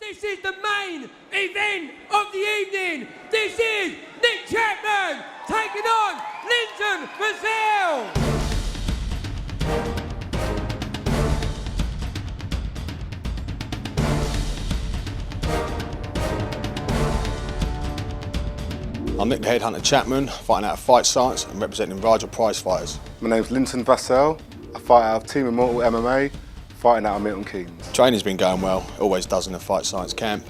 This is the main event of the evening. This is Nick Chapman taking on Linton Vassell. I'm Nick the Headhunter Chapman, fighting out of Fight Science and representing Rigel Prize Fighters. My name's Linton, Vassell. I fight out of Team Immortal MMA, fighting out of Milton Keynes. Training's been going well, it always does in the Fight Science camp.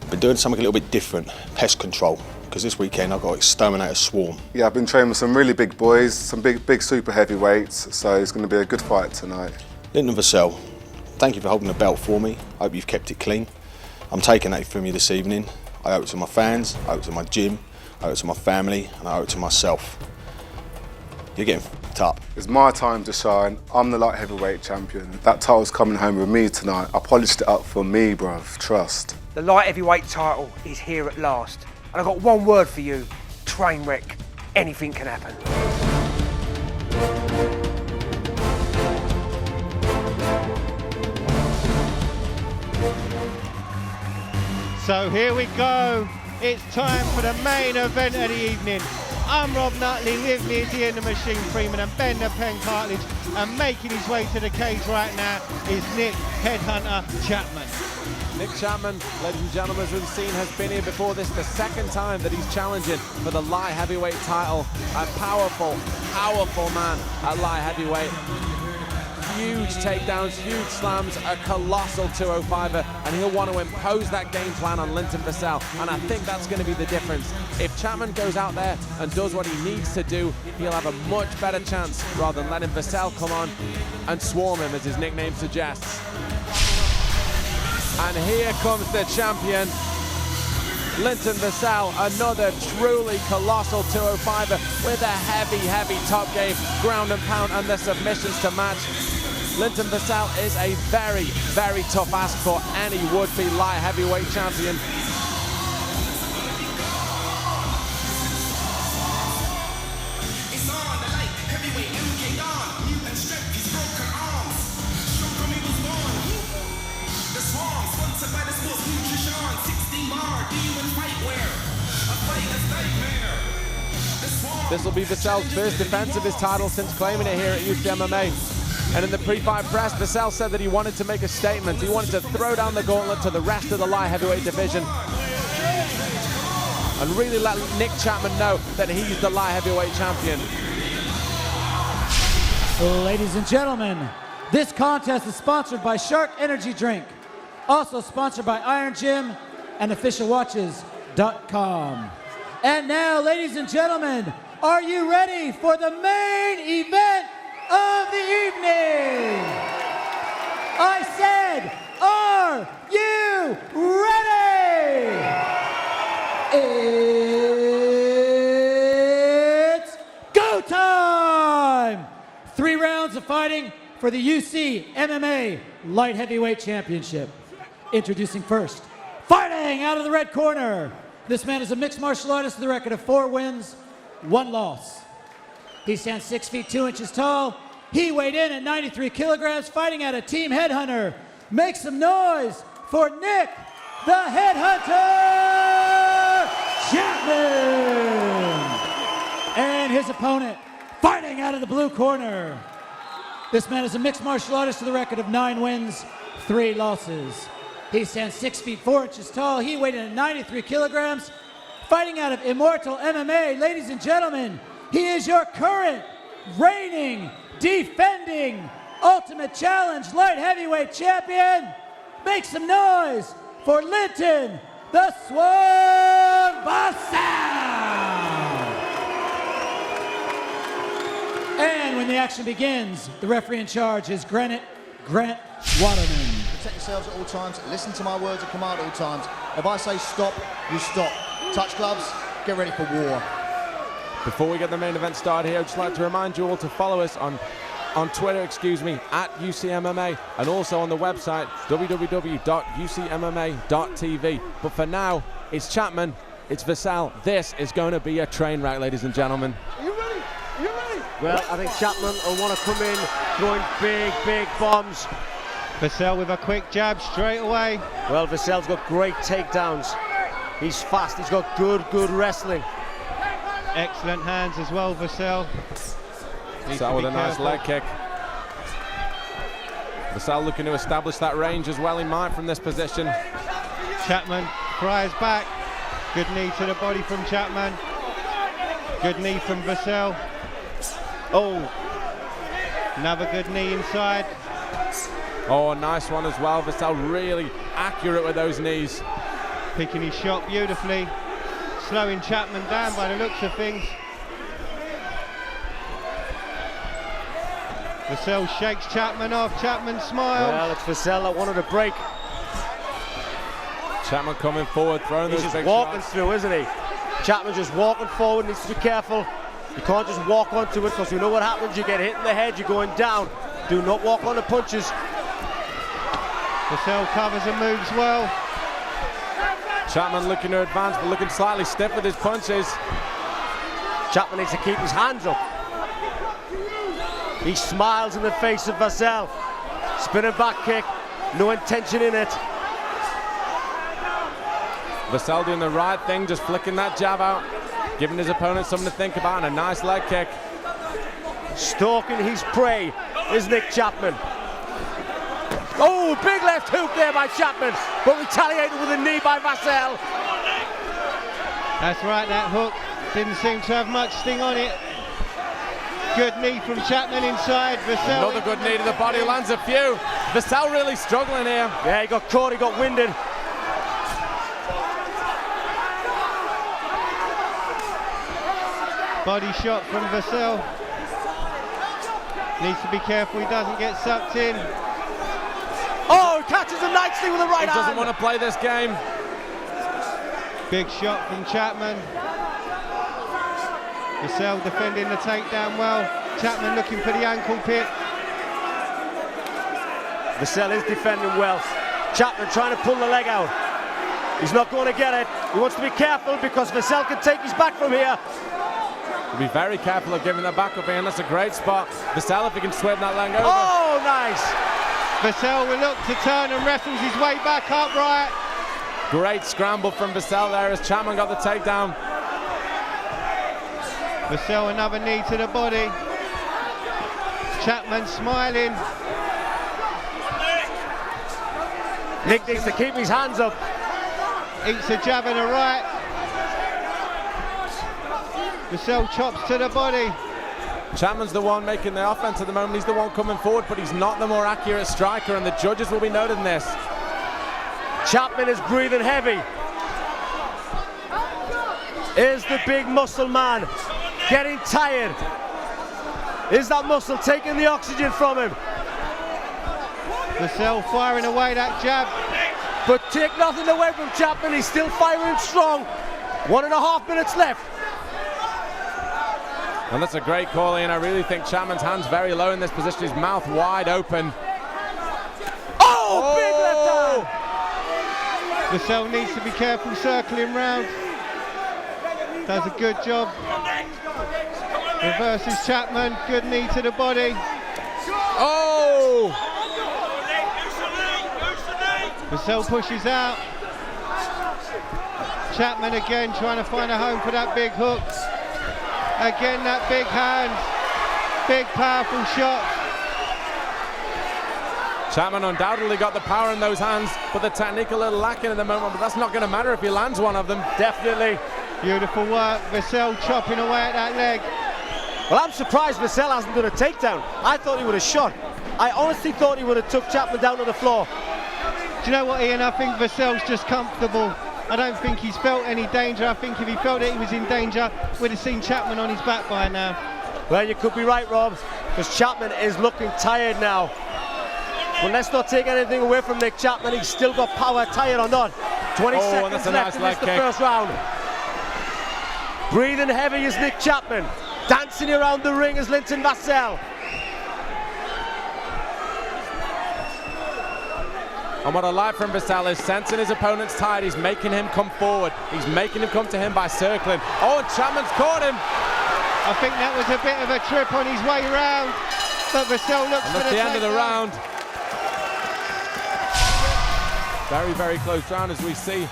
Been doing something a little bit different, pest control, because this weekend I've got to exterminate a swarm. Yeah, I've been training with some really big boys, some big super heavyweights, so it's going to be a good fight tonight. Linton Vassell, thank you for holding the belt for me. I hope you've kept it clean. I'm taking that from you this evening. I owe it to my fans, I owe it to my gym, I owe it to my family, and I owe it to myself. You're getting f***ed up. It's my time to shine. I'm the light heavyweight champion. That title's coming home with me tonight. I polished it up for me, bruv. Trust. The light heavyweight title is here at last. And I've got one word for you, train wreck. Anything can happen. So here we go. It's time for the main event of the evening. I'm Rob Nutley, with me is Ian the Machine Freeman and Ben the Pen Cartledge, and making his way to the cage right now is Nick Headhunter Chapman. Nick Chapman, ladies and gentlemen, as we've seen, has been here before. This the second time that he's challenging for the light heavyweight title. A powerful man at light heavyweight. Huge takedowns, huge slams, a colossal 205er, and he'll want to impose that game plan on Linton Vassell, and I think that's going to be the difference. If Chapman goes out there and does what he needs to do, he'll have a much better chance rather than letting Vassell come on and swarm him, as his nickname suggests. And here comes the champion, Linton Vassell, another truly colossal 205er with a heavy top game, ground and pound, and the submissions to match. Linton Vassell is a very tough ask for any would-be light heavyweight champion. This will be Vassell's first defense of his title since claiming it here at UCMMA. And in the pre-fight press, Vassell said that he wanted to make a statement. He wanted to throw down the gauntlet to the rest of the light heavyweight division and really let Nick Chapman know that he's the light heavyweight champion. Ladies and gentlemen, this contest is sponsored by Shark Energy Drink, also sponsored by Iron Gym and officialwatches.com. And now, ladies and gentlemen, are you ready for the main event of the evening? I said, are you ready? It's go time! 3 rounds of fighting for the UC MMA Light Heavyweight Championship. Introducing first, fighting out of the red corner. This man is a mixed martial artist with a record of 4 wins, 1 loss. He stands 6 feet 2 inches tall. He weighed in at 93 kilograms, fighting out of Team Headhunter. Make some noise for Nick the Headhunter Chapman! And his opponent, fighting out of the blue corner. This man is a mixed martial artist with a record of 9 wins, 3 losses. He stands 6 feet 4 inches tall. He weighed in at 93 kilograms, fighting out of Immortal MMA. Ladies and gentlemen, he is your current, reigning, defending, Ultimate Challenge light heavyweight champion. Make some noise for Linton the Swan Vassell. And when the action begins, the referee in charge is Grant Waterman. Protect yourselves at all times. Listen to my words of command at all times. If I say stop, you stop. Touch gloves, get ready for war. Before we get the main event started here, I'd just like to remind you all to follow us on Twitter, at UCMMA, and also on the website www.ucmma.tv. But for now, it's Chapman, it's Vassell. This is going to be a train wreck, ladies and gentlemen. Are you ready? Well, I think Chapman will want to come in throwing big bombs. Vassell with a quick jab straight away. Well, Vassell's got great takedowns. He's fast, he's got good wrestling. Excellent hands as well, Vassell. Vassell with a nice leg kick. Vassell looking to establish that range as well, he might, from this position. Chapman fires back. Good knee to the body from Chapman. Good knee from Vassell. Oh, another good knee inside. Oh, nice one as well. Vassell really accurate with those knees. Picking his shot beautifully. Slowing Chapman down by the looks of things. Vassell shakes Chapman off. Chapman smiles. Well, it's Vassell that wanted a break. Chapman coming forward, throwing those big shots. He's just walking through, isn't he? Chapman just walking forward, needs to be careful. You can't just walk onto it, because you know what happens. You get hit in the head, you're going down. Do not walk on the punches. Vassell covers and moves well. Chapman looking to advance, but looking slightly stiff with his punches. Chapman needs to keep his hands up. He smiles in the face of Vassell. Spinning back kick, no intention in it. Vassell doing the right thing, just flicking that jab out, giving his opponent something to think about, and a nice leg kick. Stalking his prey is Nick Chapman. Oh, big left hook there by Chapman, but retaliated with a knee by Vassell. That's right, that hook didn't seem to have much sting on it. Good knee from Chapman inside. Vassell. Another good knee to the body, lands a few. Vassell really struggling here. Yeah, he got caught, he got winded. Body shot from Vassell. Needs to be careful he doesn't get sucked in. Oh, he catches him nicely with the right hand. He doesn't want to play this game. Big shot from Chapman. Vassell defending the takedown well. Chapman looking for the ankle pit. Vassell is defending well. Chapman trying to pull the leg out. He's not going to get it. He wants to be careful, because Vassell can take his back from here. Be very careful of giving that back up here, and that's a great spot. Vassell, if he can swim that leg over. Oh, nice. Vassell will look to turn and wrestles his way back upright. Great scramble from Vassell there as Chapman got the takedown. Vassell another knee to the body. Chapman smiling. Nick needs to keep his hands up. Eats a jab and a right. Vassell chops to the body. Chapman's the one making the offense at the moment. He's the one coming forward, but he's not the more accurate striker, and the judges will be noting this. Chapman is breathing heavy. Is the big muscle man getting tired? Is that muscle taking the oxygen from him? Vassell firing away that jab. But take nothing away from Chapman, he's still firing strong. 1.5 minutes left. And that's a great call, Ian. I really think Chapman's hand's very low in this position. His mouth wide open. Oh, big left hand! Vassell needs to be careful circling round. Does a good job. Reverses Chapman. Good knee to the body. Oh! Vassell pushes out. Chapman again trying to find a home for that big hook. Again, that big hand. Big, powerful shot. Chapman undoubtedly got the power in those hands, but the technique a little lacking at the moment, but that's not going to matter if he lands one of them. Definitely. Beautiful work. Vassell chopping away at that leg. Well, I'm surprised Vassell hasn't done a takedown. I thought he would have shot. I honestly thought he would have took Chapman down to the floor. Do you know what, Ian? I think Vassell's just comfortable. I don't think he's felt any danger. I think if he felt that he was in danger, we'd have seen Chapman on his back by now. Well, you could be right, Rob, because Chapman is looking tired now. But let's not take anything away from Nick Chapman. He's still got power, tired or not. 20 seconds left in the first round. Breathing heavy is Nick Chapman. Dancing around the ring is Linton Vassell. And what I like from Vassell is sensing his opponent's tired, he's making him come forward. He's making him come to him by circling. Oh, and Chapman's caught him. I think that was a bit of a trip on his way round, but Vassell looks And for that's the end of the round. Very, very close round as we see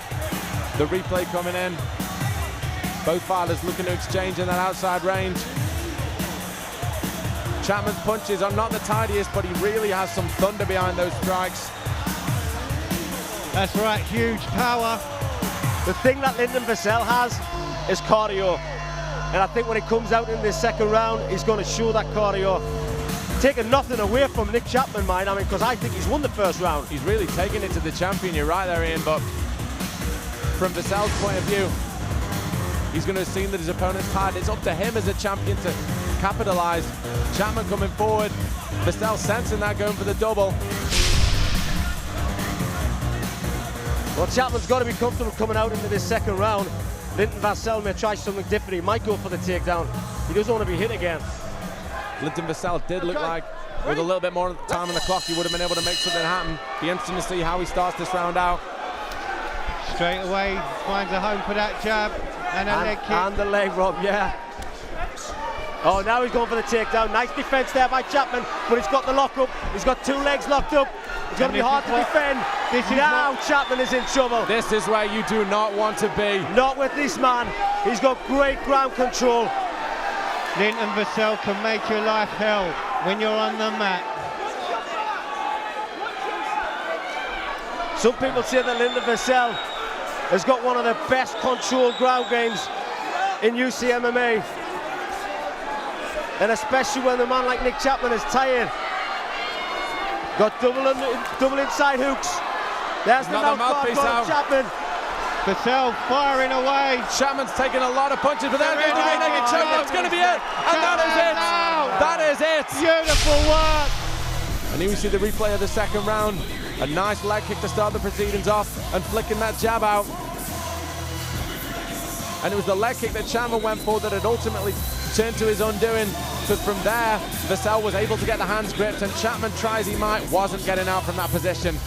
the replay coming in. Both fighters looking to exchange in that outside range. Chapman's punches are not the tidiest, but he really has some thunder behind those strikes. That's right, huge power. The thing that Linton Vassell has is cardio. And I think when he comes out in this second round, he's going to show that cardio. Taking nothing away from Nick Chapman, mine. I mean, because I think he's won the first round. He's really taking it to the champion. You're right there, Ian, but from Vassell's point of view, he's going to have seen that his opponent's tired. It's up to him as a champion to capitalise. Chapman coming forward. Vassell sensing that, going for the double. Well, Chapman's got to be comfortable coming out into this second round. Linton Vassell may try something different. He might go for the takedown. He doesn't want to be hit again. Linton Vassell did look like, with a little bit more time on the clock, he would have been able to make something happen. Be interesting to see how he starts this round out. Straight away, finds a home for that jab and a leg kick. And the leg, Rob, yeah. Oh, now he's going for the takedown. Nice defense there by Chapman, but he's got the lock up. He's got two legs locked up. It's going to be hard to defend. Now Chapman is in trouble. This is where you do not want to be. Not with this man. He's got great ground control. Linton Vassell can make your life hell when you're on the mat. Some people say that Linton Vassell has got one of the best controlled ground games in UC MMA. And especially when a man like Nick Chapman is tired. Got double inside hooks. There's the mouthpiece out. Chapman. Vassell firing away. Chapman's taking a lot of punches, but there goes the rear naked choke. That's going to be it. And that is it. That is it. Beautiful work. And here we see the replay of the second round. A nice leg kick to start the proceedings off and flicking that jab out. And it was the leg kick that Chapman went for that had ultimately turned to his undoing, because from there Vassell was able to get the hands gripped, and Chapman, try as he might, wasn't getting out from that position.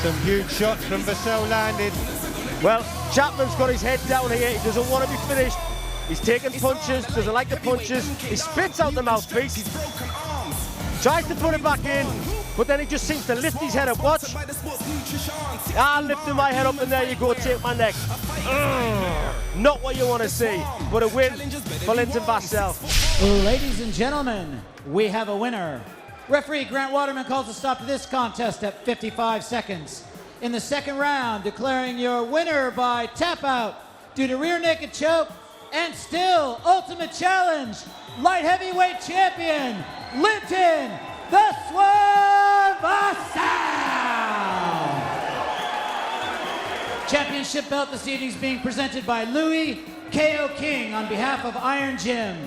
Some huge shots from Vassell landed. Well, Chapman's got his head down here. He doesn't want to be finished. He's taking punches, doesn't like the punches. He spits out the mouthpiece. Tries to put it back in, but then he just seems to lift his head up. Watch. I'm lifting my head up, and there you go, take my neck. Not what you want to see, but a win for Linton Vassell. Ladies and gentlemen, we have a winner. Referee Grant Waterman calls a stop to this contest at 55 seconds. In the second round, declaring your winner by tap out due to rear naked choke and still ultimate challenge, light heavyweight champion, Linton the Swerve Vassell. Championship belt this evening is being presented by Louis K.O. King on behalf of Iron Gym.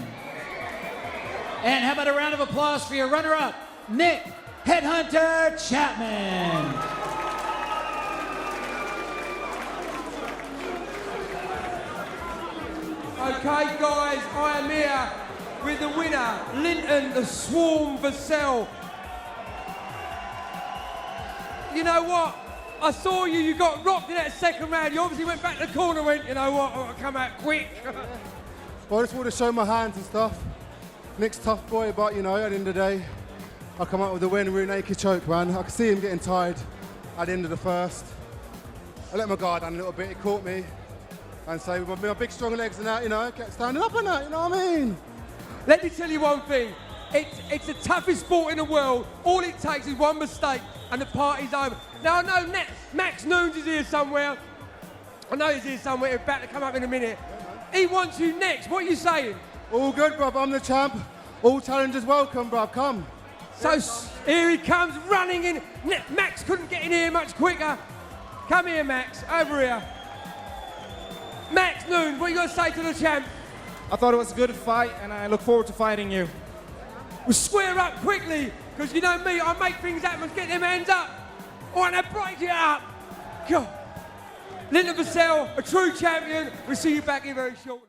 And how about a round of applause for your runner-up, Nick Headhunter Chapman. Okay, guys, I am here with the winner, Linton the Swarm Vassell. You know what? I saw you got rocked in that second round. You obviously went back to the corner and went, you know what, I'll come out quick. Well, I just want to show my hands and stuff. Nick's tough boy, but you know, at the end of the day, I come out with a win, rear naked choke, man. I could see him getting tired at the end of the first. I let my guard down a little bit, he caught me. And so with my big strong legs and that, you know, kept standing up and that, you know what I mean? Let me tell you one thing. It's the toughest sport in the world. All it takes is one mistake and the party's over. Now I know Max Noons is here somewhere. I know he's here somewhere, he's about to come up in a minute. He wants you next, what are you saying? All good, bruv, I'm the champ. All challengers welcome, bruv, come. So here he comes, running in. Max couldn't get in here much quicker. Come here, Max, over here. Max Noon, what are you going to say to the champ? I thought it was a good fight, and I look forward to fighting you. We'll square up quickly, because you know me, I make things happen, get them hands up. All right, now break it up. Go. Linton Vassell, a true champion. We'll see you back here very shortly.